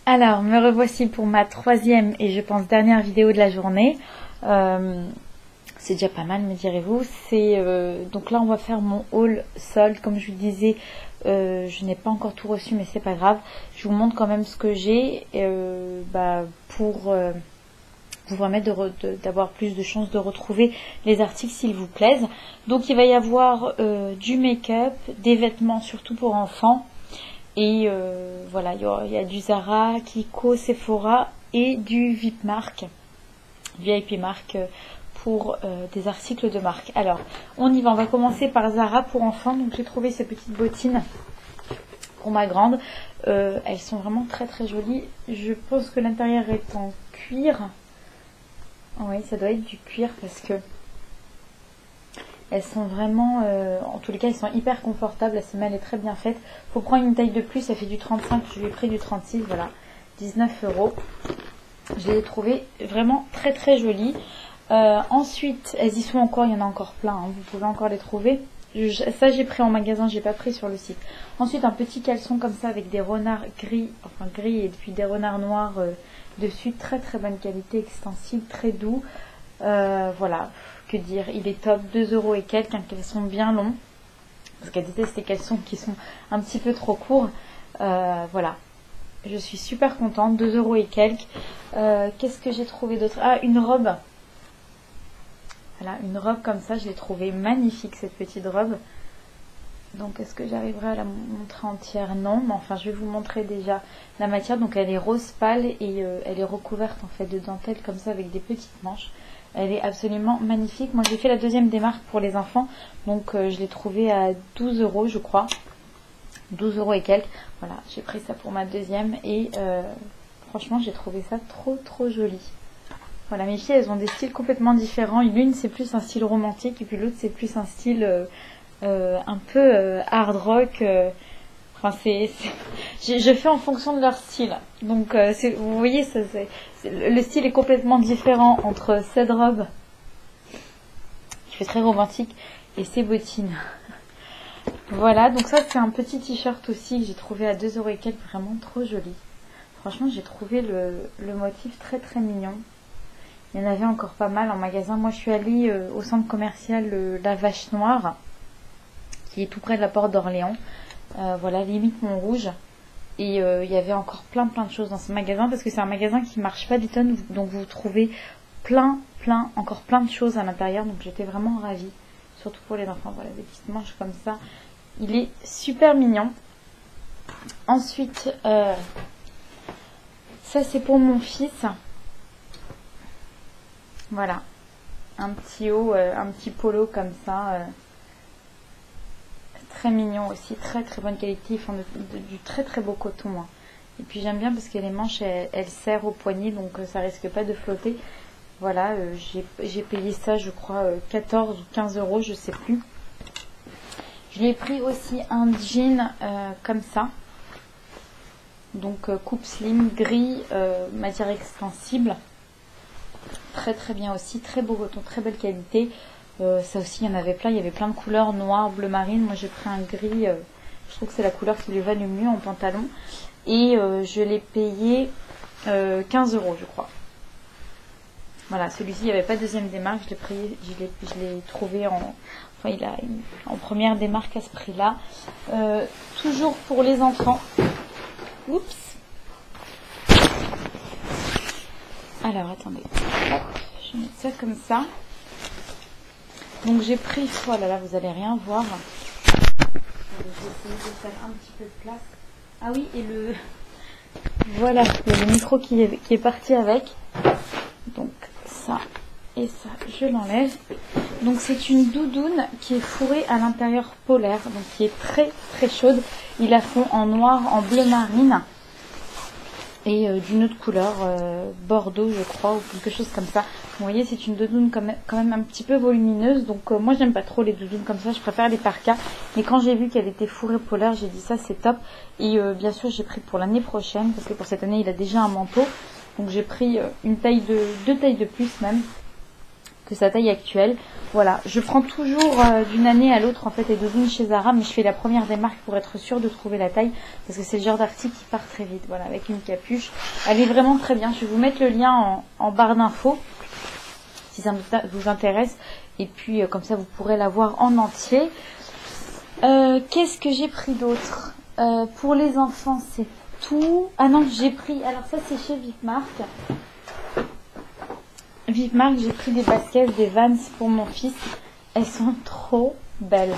Alors, me revoici pour ma troisième et je pense dernière vidéo de la journée. C'est déjà pas mal, me direz-vous. Donc là, on va faire mon haul solde. Comme je vous le disais, je n'ai pas encore tout reçu, mais c'est pas grave. Je vous montre quand même ce que j'ai pour vous permettre d'avoir plus de chances de retrouver les articles s'ils vous plaisent. Donc, il va y avoir du make-up, des vêtements surtout pour enfants. Et voilà, il y a du Zara, Kiko, Sephora et du VIP Mark pour des articles de marque. Alors, on y va, on va commencer par Zara pour enfants. Donc j'ai trouvé ces petites bottines pour ma grande. Elles sont vraiment très très jolies. Je pense que l'intérieur est en cuir. Oui, ça doit être du cuir parce que elles sont vraiment, en tous les cas, elles sont hyper confortables. La semelle est très bien faite. Faut prendre une taille de plus, ça fait du 35. Je lui ai pris du 36, voilà, 19 €. Je les ai trouvées vraiment très très jolies. Ensuite, elles y sont encore, il y en a encore plein, hein, vous pouvez encore les trouver. Ça, j'ai pris en magasin, j'ai pas pris sur le site. Ensuite, un petit caleçon comme ça avec des renards gris, enfin gris et puis des renards noirs dessus. Très très bonne qualité, extensible, très doux. Voilà. Que dire, il est top, 2 € et quelques, un caleçon bien long, parce qu'elle déteste les caleçons qui sont un petit peu trop courts. Voilà, je suis super contente, 2 € et quelques. Qu'est-ce que j'ai trouvé d'autre? Ah, une robe. Voilà, une robe comme ça, je l'ai trouvée magnifique, cette petite robe. Donc, est-ce que j'arriverai à la montrer entière? Non, mais enfin, je vais vous montrer déjà la matière. Donc, elle est rose pâle et elle est recouverte en fait de dentelle comme ça avec des petites manches. Elle est absolument magnifique. Moi, j'ai fait la deuxième démarque pour les enfants. Donc, je l'ai trouvée à 12 €, je crois. 12 € et quelques. Voilà, j'ai pris ça pour ma deuxième. Et franchement, j'ai trouvé ça trop, trop joli. Voilà, mes filles, elles ont des styles complètement différents. L'une, c'est plus un style romantique. Et puis l'autre, c'est plus un style un peu hard rock. Enfin, je fais en fonction de leur style. Donc, vous voyez, le style est complètement différent entre cette robe, qui fait très romantique, et ces bottines. Voilà, donc ça, c'est un petit t-shirt aussi que j'ai trouvé à 2 € et quelques, vraiment trop joli. Franchement, j'ai trouvé le motif très très mignon. Il y en avait encore pas mal en magasin. Moi, je suis allée au centre commercial La Vache Noire, qui est tout près de la porte d'Orléans. Voilà, limite Montrouge. Et il y avait encore plein de choses dans ce magasin, parce que c'est un magasin qui marche pas des tonnes, donc vous trouvez encore plein de choses à l'intérieur. Donc j'étais vraiment ravie, surtout pour les enfants. Voilà, des petites manches comme ça. Il est super mignon. Ensuite, ça c'est pour mon fils. Voilà, un petit haut, un petit polo comme ça. Très mignon aussi, très très bonne qualité. Ils font du très très beau coton, hein. Et puis j'aime bien parce que les manches elles serrent au poignet, donc ça risque pas de flotter. Voilà, j'ai payé ça, je crois 14 ou 15 €, je sais plus. Je lui ai pris aussi un jean comme ça, donc coupe slim gris, matière extensible, très très bien aussi, très beau coton, très belle qualité. Ça aussi, il y en avait plein. Il y avait plein de couleurs, noir, bleu marine. Moi, j'ai pris un gris. Je trouve que c'est la couleur qui lui va le mieux en pantalon. Et je l'ai payé 15 €, je crois. Voilà, celui-ci, il n'y avait pas de deuxième démarque. Je l'ai trouvé en première démarque à ce prix-là. Toujours pour les enfants. Oups. Alors, attendez. Hop, je vais mettre ça comme ça. Donc j'ai pris, oh là là, vous allez rien voir. Je vais essayer de faire un petit peu de place. Ah oui, et voilà, il y a le micro qui est parti avec. Donc ça et ça, je l'enlève. Donc c'est une doudoune qui est fourrée à l'intérieur polaire, donc qui est très très chaude. Ils la font en noir, en bleu marine. Et d'une autre couleur, bordeaux je crois, ou quelque chose comme ça. Vous voyez, c'est une doudoune quand même un petit peu volumineuse. Donc moi j'aime pas trop les doudounes comme ça, je préfère les parkas. Mais quand j'ai vu qu'elle était fourrée polaire, j'ai dit ça c'est top. Et bien sûr j'ai pris pour l'année prochaine, parce que pour cette année il a déjà un manteau. Donc j'ai pris deux tailles de plus même, que sa taille actuelle. Voilà, je prends toujours d'une année à l'autre en fait les doudoune chez Zara, mais je fais la première des marques pour être sûre de trouver la taille, parce que c'est le genre d'article qui part très vite. Voilà, avec une capuche, elle est vraiment très bien. Je vais vous mettre le lien en barre d'infos si ça vous intéresse, et puis comme ça vous pourrez la voir en entier. Qu'est-ce que j'ai pris d'autre? Pour les enfants c'est tout. Ah non, j'ai pris, alors ça c'est chez Vipmark. Vipmark, j'ai pris des baskets, des Vans pour mon fils. Elles sont trop belles.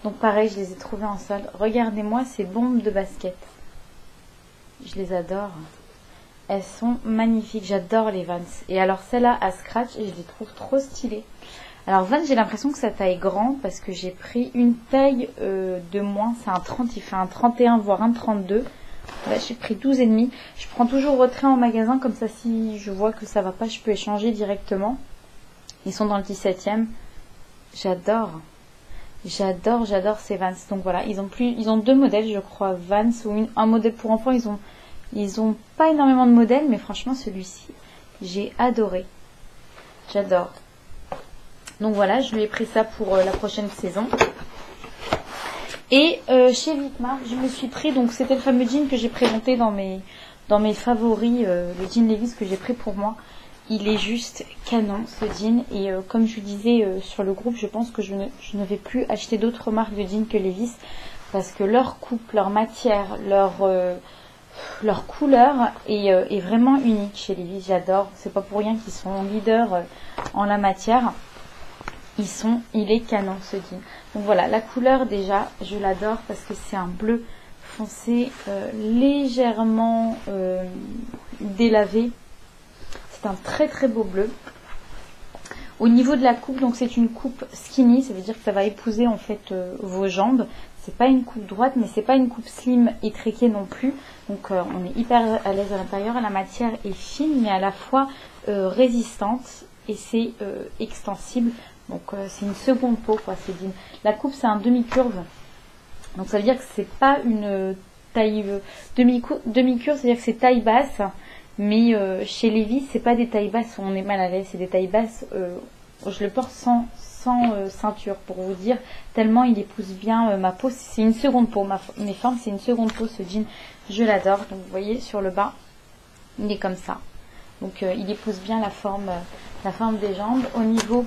Donc pareil, je les ai trouvées en solde. Regardez-moi ces bombes de baskets. Je les adore. Elles sont magnifiques. J'adore les Vans. Et alors celle-là à scratch, je les trouve trop stylées. Alors Vans, j'ai l'impression que sa taille grande parce que j'ai pris une taille de moins. C'est un 30, il fait un 31 voire un 32. Là, j'ai pris 12,5. Je prends toujours retrait en magasin, comme ça si je vois que ça va pas, je peux échanger directement. Ils sont dans le 17e. J'adore. J'adore ces Vans. Donc voilà, ils ont deux modèles, je crois, Vans ou un modèle pour enfants. Ils ont pas énormément de modèles, mais franchement celui-ci, j'ai adoré. J'adore. Donc voilà, je lui ai pris ça pour la prochaine saison. Et chez Vipmark, je me suis pris, donc c'était le fameux jean que j'ai présenté dans mes favoris, le jean Levi's que j'ai pris pour moi. Il est juste canon ce jean, et comme je vous disais sur le groupe, je pense que je ne vais plus acheter d'autres marques de jeans que Levi's, parce que leur coupe, leur matière, leur couleur est vraiment unique chez Levi's. J'adore, c'est pas pour rien qu'ils sont leaders en la matière. Il est canon ce jean. Donc voilà, la couleur déjà, je l'adore parce que c'est un bleu foncé légèrement délavé. C'est un très très beau bleu. Au niveau de la coupe, donc c'est une coupe skinny, ça veut dire que ça va épouser en fait vos jambes. C'est pas une coupe droite, mais c'est pas une coupe slim étriquée non plus. Donc on est hyper à l'aise à l'intérieur. La matière est fine mais à la fois résistante, et c'est extensible. Donc c'est une seconde peau quoi, c'est jean. La coupe c'est un demi-curve. Donc ça veut dire que c'est pas une taille demi-curve, c'est-à-dire que c'est taille basse. Mais chez Levi's, c'est pas des tailles basses où on est mal à l'aise, c'est des tailles basses. Je le porte sans ceinture pour vous dire, tellement il épouse bien ma peau. C'est une seconde peau, mes formes, c'est une seconde peau ce jean. Je l'adore. Donc vous voyez sur le bas, il est comme ça. Donc il épouse bien la forme des jambes. Au niveau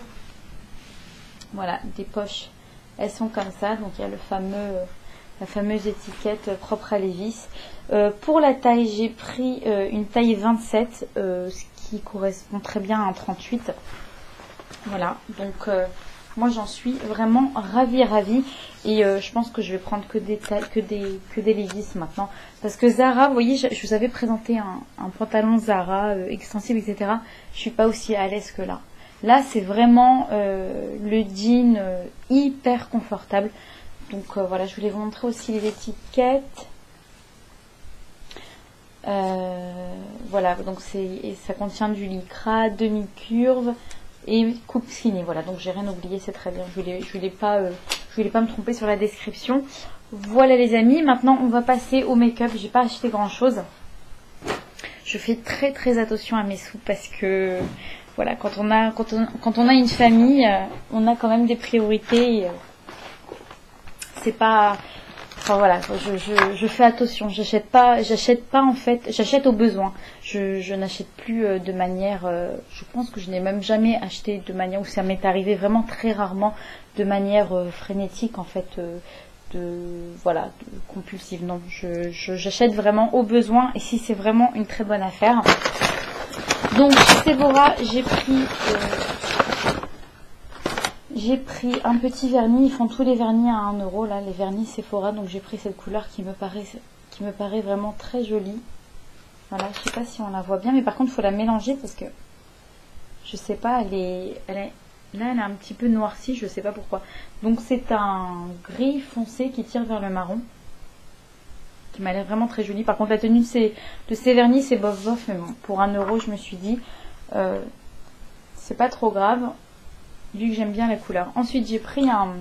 voilà, des poches, elles sont comme ça. Donc il y a la fameuse étiquette propre à Levi's. Pour la taille, j'ai pris une taille 27, ce qui correspond très bien à un 38. Voilà, donc moi j'en suis vraiment ravie. Et je pense que je vais prendre que des Levi's maintenant. Parce que Zara, vous voyez, je vous avais présenté un pantalon Zara extensible, etc. Je suis pas aussi à l'aise que là. Là, c'est vraiment le jean hyper confortable. Donc voilà, je voulais vous montrer aussi les étiquettes. Voilà, donc ça contient du lycra, demi-curve et coupe skinny. Voilà, donc j'ai rien oublié, c'est très bien. Je voulais pas me tromper sur la description. Voilà les amis, maintenant on va passer au make-up. J'ai pas acheté grand chose. Je fais très très attention à mes sous parce que voilà, quand on a une famille, on a quand même des priorités. C'est pas, enfin voilà, je fais attention. J'achète pas en fait, j'achète au besoin. Je n'achète plus de manière. Je pense que je n'ai même jamais acheté de manière où ça m'est arrivé vraiment très rarement de manière frénétique en fait. Compulsive. Non, j'achète vraiment au besoin et si c'est vraiment une très bonne affaire. Donc chez Sephora, j'ai pris un petit vernis. Ils font tous les vernis à 1 € là, les vernis Sephora. Donc j'ai pris cette couleur qui me paraît vraiment très jolie. Voilà, je sais pas si on la voit bien, mais par contre il faut la mélanger parce que je sais pas, elle est là, elle est un petit peu noircie, je sais pas pourquoi. Donc c'est un gris foncé qui tire vers le marron, qui m'a l'air vraiment très joli. Par contre la tenue de ces vernis c'est bof, mais bon, pour 1 € je me suis dit c'est pas trop grave vu que j'aime bien la couleur. Ensuite j'ai pris un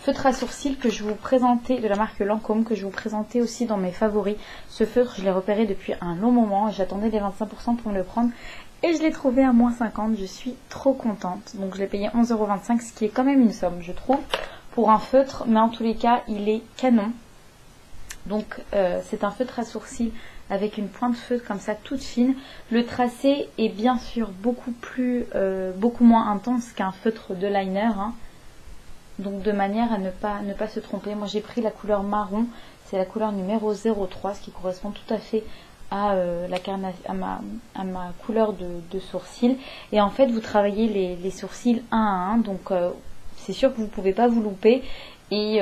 feutre à sourcils que je vous présentais, de la marque Lancôme, que je vous présentais aussi dans mes favoris. Ce feutre je l'ai repéré depuis un long moment, j'attendais les 25% pour me le prendre Et je l'ai trouvé à moins 50, je suis trop contente. Donc je l'ai payé 11,25 €, ce qui est quand même une somme, je trouve, pour un feutre. Mais en tous les cas, il est canon. Donc c'est un feutre à sourcils avec une pointe feutre comme ça, toute fine. Le tracé est bien sûr beaucoup moins intense qu'un feutre de liner. Hein. Donc de manière à ne pas se tromper. Moi j'ai pris la couleur marron, c'est la couleur numéro 03, ce qui correspond tout à fait à ma couleur de sourcils. Et en fait vous travaillez les sourcils un à un, donc c'est sûr que vous ne pouvez pas vous louper. Et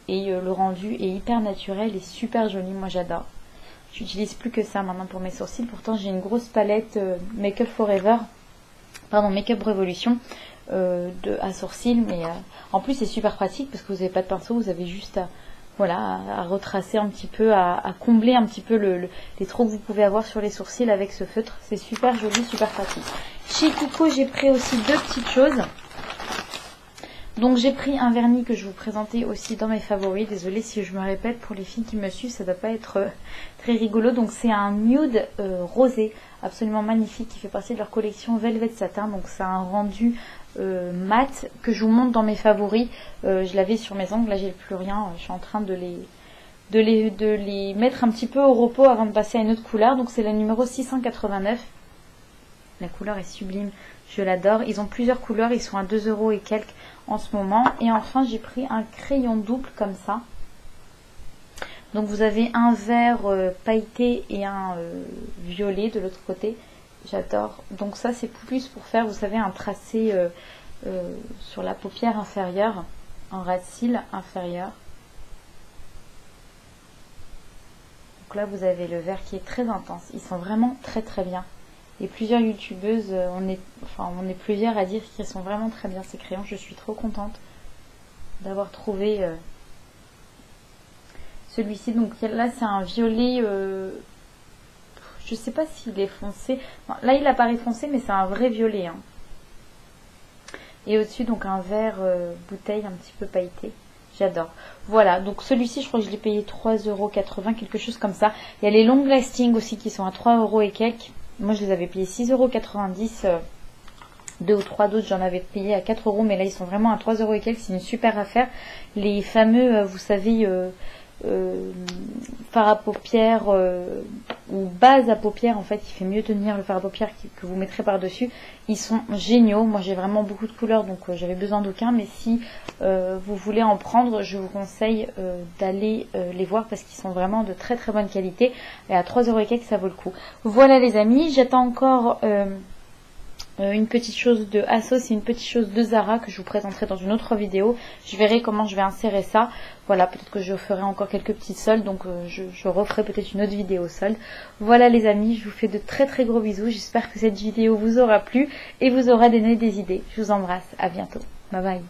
le rendu est hyper naturel et super joli, moi j'adore. J'utilise plus que ça maintenant pour mes sourcils, pourtant j'ai une grosse palette Make Up Forever, pardon, Make Up Revolution à sourcils, mais en plus c'est super pratique parce que vous n'avez pas de pinceau, vous avez juste à retracer un petit peu, à combler un petit peu les trous que vous pouvez avoir sur les sourcils avec ce feutre. C'est super joli, super pratique. Chez Kiko, j'ai pris aussi deux petites choses. Donc j'ai pris un vernis que je vous présentais aussi dans mes favoris. Désolée si je me répète, pour les filles qui me suivent, ça ne doit pas être très rigolo. Donc c'est un nude rosé, absolument magnifique, qui fait partie de leur collection Velvet Satin. Donc c'est un rendu mat que je vous montre dans mes favoris. Je l'avais sur mes ongles, là j'ai plus rien. Je suis en train de les mettre un petit peu au repos avant de passer à une autre couleur. Donc c'est le numéro 689. La couleur est sublime, je l'adore. Ils ont plusieurs couleurs, ils sont à 2 € et quelques en ce moment. Et enfin j'ai pris un crayon double comme ça. Donc vous avez un vert pailleté et un violet de l'autre côté. J'adore. Donc ça c'est plus pour faire, vous savez, un tracé sur la paupière inférieure, en ras de cils inférieur. Donc là vous avez le vert qui est très intense. Ils sont vraiment très très bien. Et plusieurs youtubeuses, on est plusieurs à dire qu'ils sont vraiment très bien ces crayons. Je suis trop contente d'avoir trouvé celui-ci. Donc là c'est un violet, je sais pas s'il est foncé. Non, là il apparaît foncé mais c'est un vrai violet. Hein. Et au-dessus donc un vert bouteille un petit peu pailleté. J'adore. Voilà, donc celui-ci je crois que je l'ai payé 3,80 €, quelque chose comme ça. Il y a les long lasting aussi qui sont à 3 € et quelques. Moi, je les avais payés 6,90 €. Deux ou trois d'autres, j'en avais payé à 4 €. Mais là, ils sont vraiment à 3 € et quelques. C'est une super affaire. Les fameux, vous savez, fard à paupières ou base à paupières. En fait, il fait mieux tenir le fard à paupières que vous mettrez par-dessus. Ils sont géniaux. Moi, j'ai vraiment beaucoup de couleurs. Donc, j'avais besoin d'aucun. Mais si vous voulez en prendre, je vous conseille d'aller les voir parce qu'ils sont vraiment de très très bonne qualité. Et à 3 € et quelques, ça vaut le coup. Voilà les amis. J'attends encore une petite chose de Asos et une petite chose de Zara que je vous présenterai dans une autre vidéo. Je verrai comment je vais insérer ça. Voilà, peut-être que je ferai encore quelques petites soldes, donc je referai peut-être une autre vidéo solde. Voilà les amis, je vous fais de très très gros bisous. J'espère que cette vidéo vous aura plu et vous aura donné des idées. Je vous embrasse, à bientôt. Bye bye.